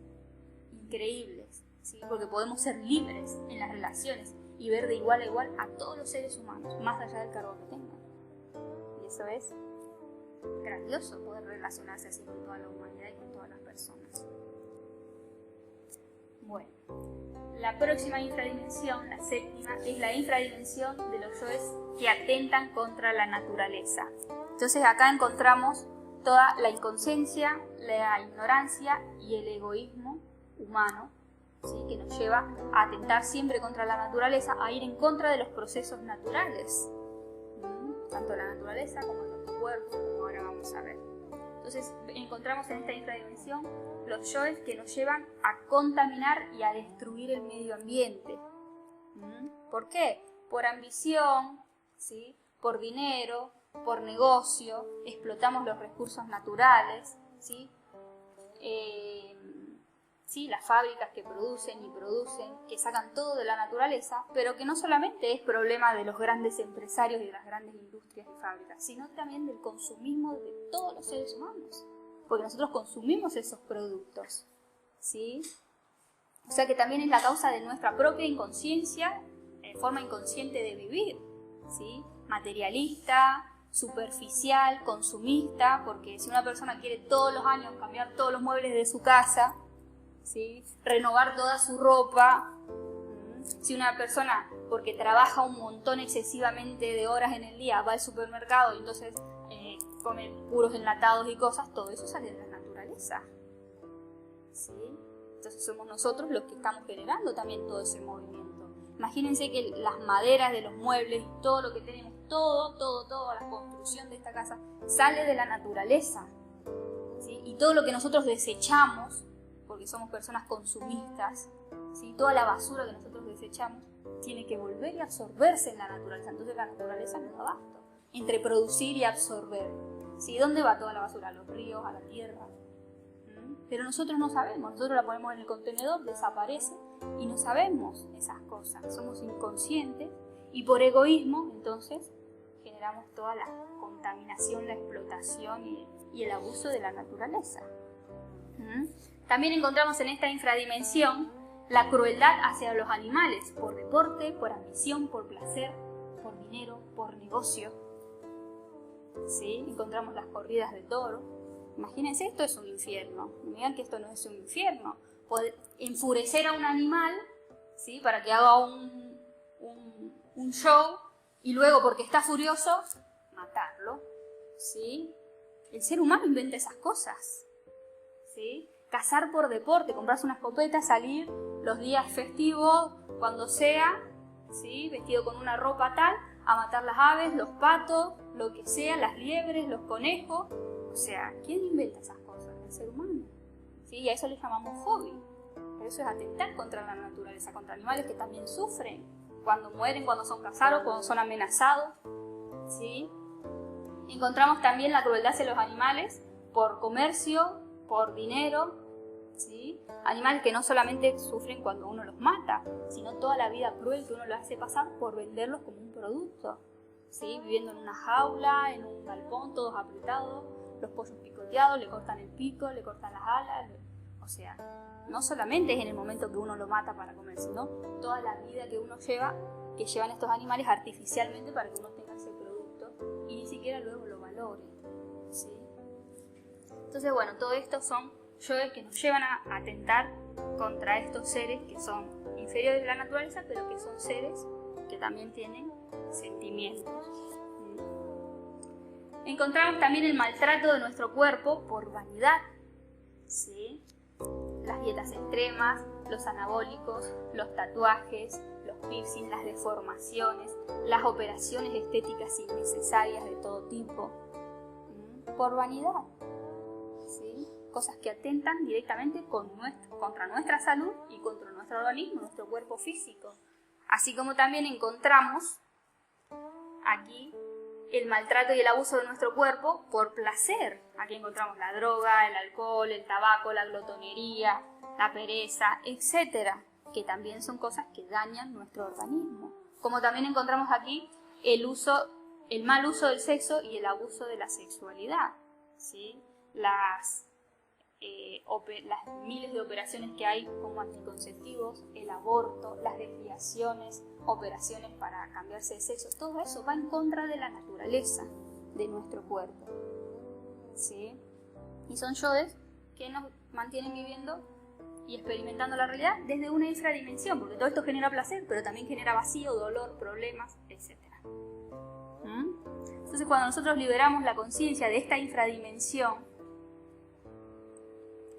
increíbles, ¿sí? Porque podemos ser libres en las relaciones y ver de igual a igual a todos los seres humanos, más allá del cargo que tengan. Y eso es grandioso, poder relacionarse así con toda la humanidad y con todas las personas. Bueno, la próxima infradimensión, la séptima, es la infradimensión de los yoes que atentan contra la naturaleza. Entonces acá encontramos toda la inconsciencia, la ignorancia y el egoísmo humano, ¿sí? Que nos lleva a atentar siempre contra la naturaleza, a ir en contra de los procesos naturales, tanto la naturaleza como nuestro cuerpo, como ahora vamos a ver. Entonces encontramos en esta infradimensión los yoes que nos llevan a contaminar y a destruir el medio ambiente. ¿Por qué? Por ambición, ¿sí? Por dinero, por negocio, explotamos los recursos naturales, ¿sí? Sí, las fábricas que producen, que sacan todo de la naturaleza, pero que no solamente es problema de los grandes empresarios y de las grandes industrias y fábricas, sino también del consumismo de todos los seres humanos, porque nosotros consumimos esos productos, ¿sí? O sea que también es la causa de nuestra propia inconsciencia, forma inconsciente de vivir, ¿sí? Materialista, superficial, consumista, porque si una persona quiere todos los años cambiar todos los muebles de su casa, ¿sí? Renovar toda su ropa, si una persona, porque trabaja un montón excesivamente de horas en el día, va al supermercado y entonces come puros enlatados y cosas, todo eso sale de la naturaleza, ¿sí? Entonces somos nosotros los que estamos generando también todo ese movimiento. Imagínense que las maderas de los muebles, todo lo que tenemos, toda la construcción de esta casa sale de la naturaleza, ¿sí? Y todo lo que nosotros desechamos, porque somos personas consumistas, ¿sí? Toda la basura que nosotros desechamos tiene que volver y absorberse en la naturaleza. Entonces la naturaleza nos da abasto entre producir y absorber, ¿sí? ¿Dónde va toda la basura? A los ríos, a la tierra. Pero nosotros no sabemos, nosotros la ponemos en el contenedor, desaparece y no sabemos esas cosas, somos inconscientes y por egoísmo entonces generamos toda la contaminación, la explotación y el abuso de la naturaleza. También encontramos en esta infradimensión la crueldad hacia los animales, por deporte, por ambición, por placer, por dinero, por negocio. ¿Sí? Encontramos las corridas de toro. Imagínense, esto es un infierno. No digan que esto no es un infierno. Poder enfurecer a un animal, ¿sí? Para que haga un show y luego, porque está furioso, matarlo, ¿sí? El ser humano inventa esas cosas, ¿sí? Cazar por deporte, comprarse una escopeta, salir los días festivos, cuando sea, ¿sí? Vestido con una ropa tal, a matar las aves, los patos, lo que sea, las liebres, los conejos. O sea, ¿quién inventa esas cosas? El ser humano, ¿sí? Y a eso le llamamos hobby. Pero eso es atentar contra la naturaleza, contra animales que también sufren cuando mueren, cuando son cazados, cuando son amenazados, ¿sí? Encontramos también la crueldad hacia los animales por comercio, por dinero, ¿sí? Animales que no solamente sufren cuando uno los mata, sino toda la vida cruel que uno los hace pasar por venderlos como un producto, ¿sí? Viviendo en una jaula, en un galpón, todos apretados, los pollos picoteados, le cortan el pico, le cortan las alas, o sea, no solamente es en el momento que uno lo mata para comer, sino toda la vida que uno lleva, que llevan estos animales artificialmente para que uno tenga ese producto y ni siquiera luego lo valore, ¿sí? Entonces, bueno, todo esto son yoes que nos llevan a atentar contra estos seres que son inferiores de la naturaleza, pero que son seres que también tienen sentimientos. Encontramos también el maltrato de nuestro cuerpo por vanidad, ¿sí? Las dietas extremas, los anabólicos, los tatuajes, los piercings, las deformaciones, las operaciones estéticas innecesarias de todo tipo, por vanidad, ¿sí? Cosas que atentan directamente contra nuestra salud y contra nuestro organismo, nuestro cuerpo físico. Así como también encontramos aquí el maltrato y el abuso de nuestro cuerpo por placer. Aquí encontramos la droga, el alcohol, el tabaco, la glotonería, la pereza, etc., que también son cosas que dañan nuestro organismo. Como también encontramos aquí el mal uso del sexo y el abuso de la sexualidad, ¿sí? Las miles de operaciones que hay como anticonceptivos, el aborto, las desviaciones, operaciones para cambiarse de sexo, todo eso va en contra de la naturaleza de nuestro cuerpo, ¿sí? Y son yoes que nos mantienen viviendo y experimentando la realidad desde una infradimensión, porque todo esto genera placer, pero también genera vacío, dolor, problemas, etc. Entonces, cuando nosotros liberamos la conciencia de esta infradimensión,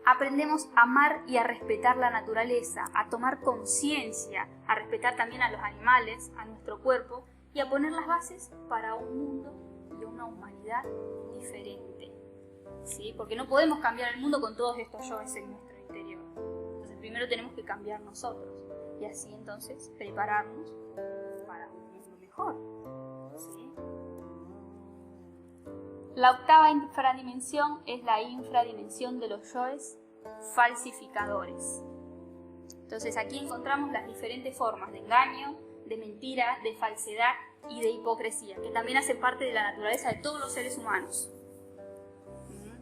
aprendemos a amar y a respetar la naturaleza, a tomar conciencia, a respetar también a los animales, a nuestro cuerpo, y a poner las bases para un mundo y una humanidad diferente, ¿sí? Porque no podemos cambiar el mundo con todos estos yoes en nuestro interior. Entonces primero tenemos que cambiar nosotros, y así entonces prepararnos para un mundo mejor, ¿sí? La octava infradimensión es la infradimensión de los yoes falsificadores. Entonces aquí encontramos las diferentes formas de engaño, de mentira, de falsedad y de hipocresía, que también hacen parte de la naturaleza de todos los seres humanos.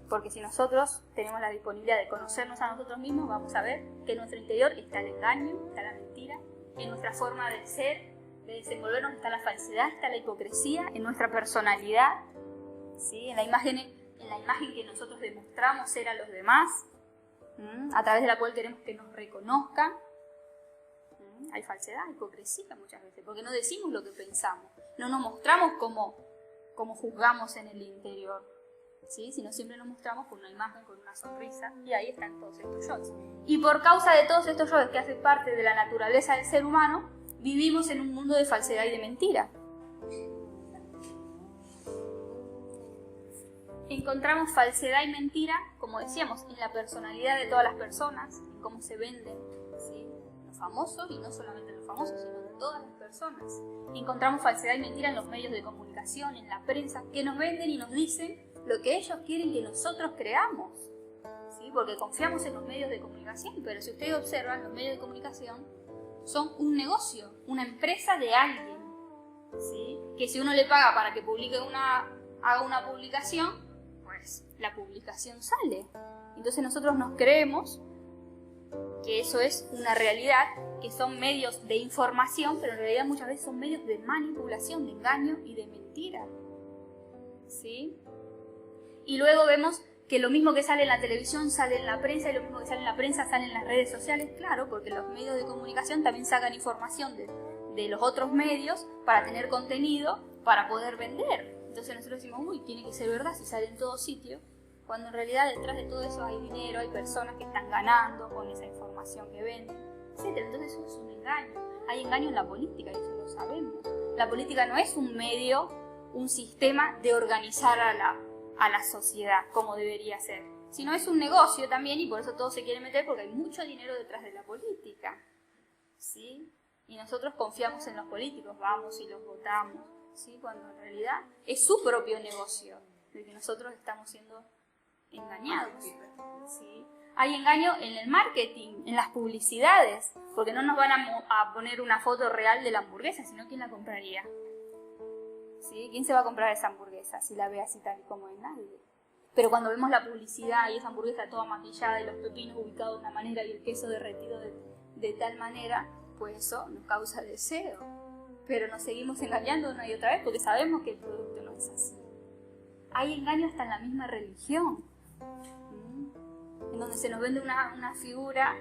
Porque si nosotros tenemos la disponibilidad de conocernos a nosotros mismos, vamos a ver que en nuestro interior está el engaño, está la mentira, en nuestra forma de ser, de desenvolvernos está la falsedad, está la hipocresía, en nuestra personalidad, ¿sí? En la imagen que nosotros demostramos ser a los demás, a través de la cual queremos que nos reconozcan. Hay falsedad, hipocresía muchas veces, porque no decimos lo que pensamos, no nos mostramos como juzgamos en el interior, ¿sí? Sino siempre nos mostramos con una imagen, con una sonrisa, y ahí están todos estos yoes. Y por causa de todos estos yoes que hacen parte de la naturaleza del ser humano, vivimos en un mundo de falsedad y de mentira. Encontramos falsedad y mentira, como decíamos, en la personalidad de todas las personas, en cómo se venden, ¿sí? Los famosos, y no solamente los famosos, sino de todas las personas. Encontramos falsedad y mentira en los medios de comunicación, en la prensa, que nos venden y nos dicen lo que ellos quieren que nosotros creamos, ¿sí? Porque confiamos en los medios de comunicación, pero si ustedes observan, los medios de comunicación son un negocio, una empresa de alguien, ¿sí? Que si uno le paga para que haga una publicación, pues la publicación sale. Entonces nosotros nos creemos que eso es una realidad, que son medios de información, pero en realidad muchas veces son medios de manipulación, de engaño y de mentira, ¿sí? Y luego vemos que lo mismo que sale en la televisión sale en la prensa, y lo mismo que sale en la prensa sale en las redes sociales, claro, porque los medios de comunicación también sacan información de los otros medios para tener contenido, para poder vender. Entonces nosotros decimos, uy, tiene que ser verdad si sale en todo sitio, cuando en realidad detrás de todo eso hay dinero, hay personas que están ganando con esa información que venden, etc. Entonces eso es un engaño. Hay engaño en la política, y eso lo sabemos. La política no es un medio, un sistema de organizar a la sociedad como debería ser, sino es un negocio también, y por eso todos se quieren meter, porque hay mucho dinero detrás de la política, ¿sí? Y nosotros confiamos en los políticos, vamos y los votamos, ¿sí? Cuando en realidad es su propio negocio, de que nosotros estamos siendo engañados, ¿sí? Hay engaño en el marketing, en las publicidades, porque no nos van a poner una foto real de la hamburguesa, sino ¿quién la compraría? ¿Sí? ¿Quién se va a comprar esa hamburguesa si la ve así tal y como es? Nadie. Pero cuando vemos la publicidad y esa hamburguesa toda maquillada y los pepinos ubicados de una manera y el queso derretido de tal manera, pues eso nos causa deseo. Pero nos seguimos engañando una y otra vez porque sabemos que el producto no es así. Hay engaño hasta en la misma religión, en donde se nos vende una figura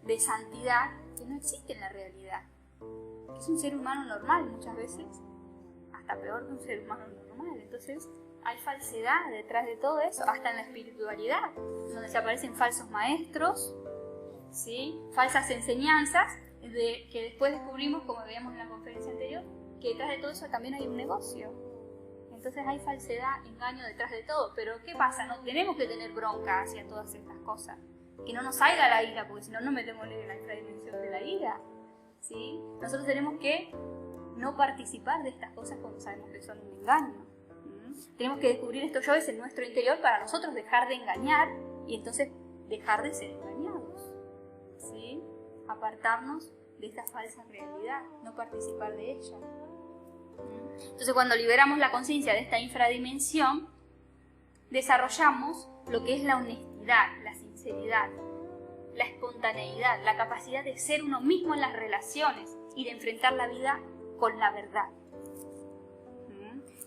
de santidad que no existe en la realidad. Que es un ser humano normal muchas veces, hasta peor que un ser humano normal. Entonces hay falsedad detrás de todo eso, hasta en la espiritualidad, donde se aparecen falsos maestros, ¿sí? Falsas enseñanzas, que después descubrimos, como veíamos en la conferencia anterior, que detrás de todo eso también hay un negocio. Entonces hay falsedad, engaño detrás de todo. Pero ¿qué pasa? No tenemos que tener bronca hacia todas estas cosas. Que no nos salga la ira, porque si no nos metemos en la infradimensión de la ira, ¿sí? Nosotros tenemos que no participar de estas cosas cuando sabemos que son un engaño. Tenemos que descubrir estos yoes en nuestro interior para nosotros dejar de engañar y entonces dejar de ser engañados, ¿sí? Apartarnos de esta falsa realidad, no participar de ella. Entonces, cuando liberamos la conciencia de esta infradimensión, desarrollamos lo que es la honestidad, la sinceridad, la espontaneidad, la capacidad de ser uno mismo en las relaciones y de enfrentar la vida con la verdad.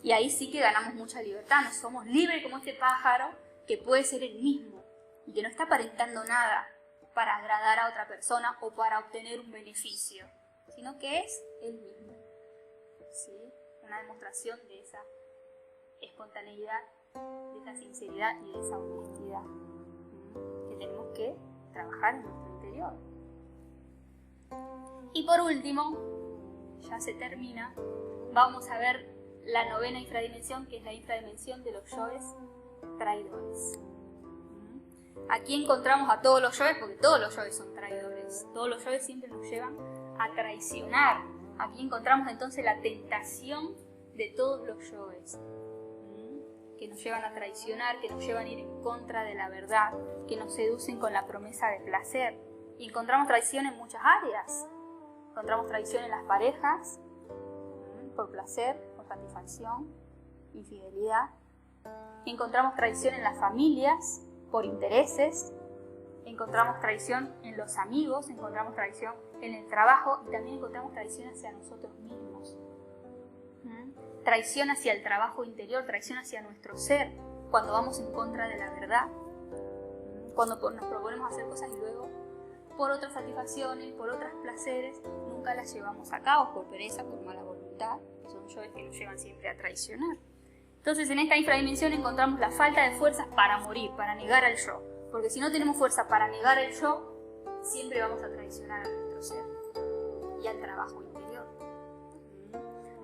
Y ahí sí que ganamos mucha libertad, nos somos libres como este pájaro que puede ser el mismo y que no está aparentando nada para agradar a otra persona o para obtener un beneficio, sino que es él mismo, ¿sí? Una demostración de esa espontaneidad, de esa sinceridad y de esa honestidad que tenemos que trabajar en nuestro interior. Y por último, ya se termina, vamos a ver la novena infradimensión, que es la infradimensión de los yoes traidores. Aquí encontramos a todos los yoes, porque todos los yoes son traidores. Todos los yoes siempre nos llevan a traicionar. Aquí encontramos entonces la tentación de todos los yoes, que nos llevan a traicionar, que nos llevan a ir en contra de la verdad, que nos seducen con la promesa de placer. Y encontramos traición en muchas áreas. Encontramos traición en las parejas, por placer, por satisfacción, infidelidad. Encontramos traición en las familias, por intereses. Encontramos traición en los amigos, encontramos traición en el trabajo y también encontramos traición hacia nosotros mismos. Traición hacia el trabajo interior, traición hacia nuestro ser, cuando vamos en contra de la verdad. Cuando nos proponemos hacer cosas y luego, por otras satisfacciones, por otros placeres, nunca las llevamos a cabo, por pereza, por mala voluntad, que son yoes que nos llevan siempre a traicionar. Entonces, en esta infradimensión encontramos la falta de fuerzas para morir, para negar al yo. Porque si no tenemos fuerza para negar el yo, siempre vamos a traicionar a nuestro ser y al trabajo interior.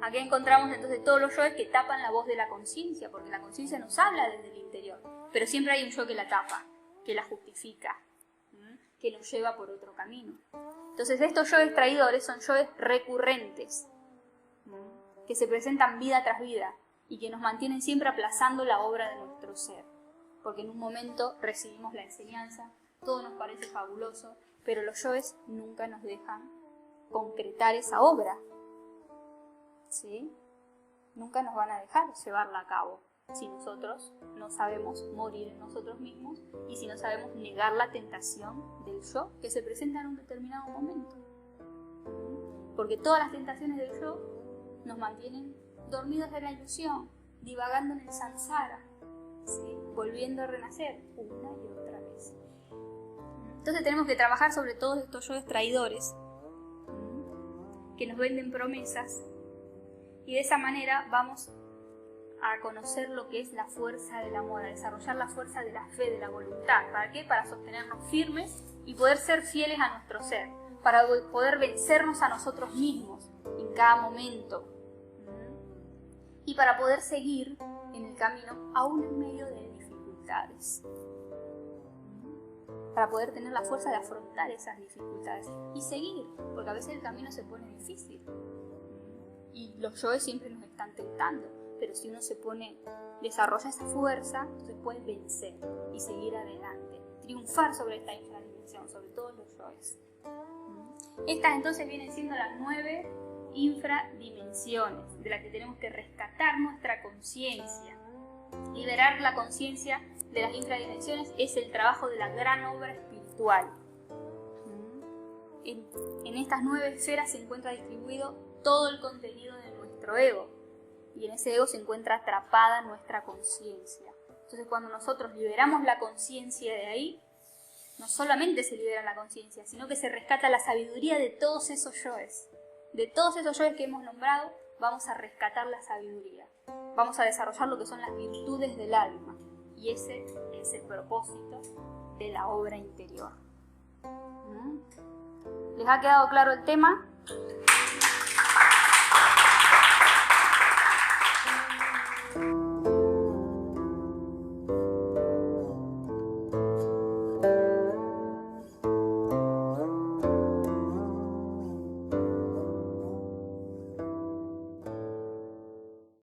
Aquí encontramos entonces todos los yoes que tapan la voz de la conciencia, porque la conciencia nos habla desde el interior, pero siempre hay un yo que la tapa, que la justifica, que nos lleva por otro camino. Entonces estos yoes traidores son yoes recurrentes, que se presentan vida tras vida y que nos mantienen siempre aplazando la obra de nuestro ser. Porque en un momento recibimos la enseñanza, todo nos parece fabuloso, pero los yoes nunca nos dejan concretar esa obra, ¿sí? Nunca nos van a dejar llevarla a cabo si nosotros no sabemos morir en nosotros mismos y si no sabemos negar la tentación del yo que se presenta en un determinado momento. Porque todas las tentaciones del yo nos mantienen dormidos en la ilusión, divagando en el samsara, ¿sí? Volviendo a renacer una y otra vez. Entonces tenemos que trabajar sobre todos estos yoes traidores que nos venden promesas y de esa manera vamos a conocer lo que es la fuerza del amor, a desarrollar la fuerza de la fe, de la voluntad. ¿Para qué? Para sostenernos firmes y poder ser fieles a nuestro ser, para poder vencernos a nosotros mismos en cada momento y para poder seguir en el camino aún en medio de dificultades, para poder tener la fuerza de afrontar esas dificultades y seguir, porque a veces el camino se pone difícil y los yoes siempre nos están tentando, pero si uno desarrolla esa fuerza, entonces puede vencer y seguir adelante, triunfar sobre esta infradimensión, sobre todos los yoes. Estas entonces vienen siendo las 9 infradimensiones de las que tenemos que rescatar nuestra conciencia. Liberar la conciencia de las infradimensiones es el trabajo de la gran obra espiritual. En estas 9 esferas se encuentra distribuido todo el contenido de nuestro ego y en ese ego se encuentra atrapada nuestra conciencia. Entonces cuando nosotros liberamos la conciencia de ahí, no solamente se libera la conciencia, sino que se rescata la sabiduría de todos esos yoes. De todos esos yoes que hemos nombrado, vamos a rescatar la sabiduría. Vamos a desarrollar lo que son las virtudes del alma. Y ese es el propósito de la obra interior. ¿Les ha quedado claro el tema?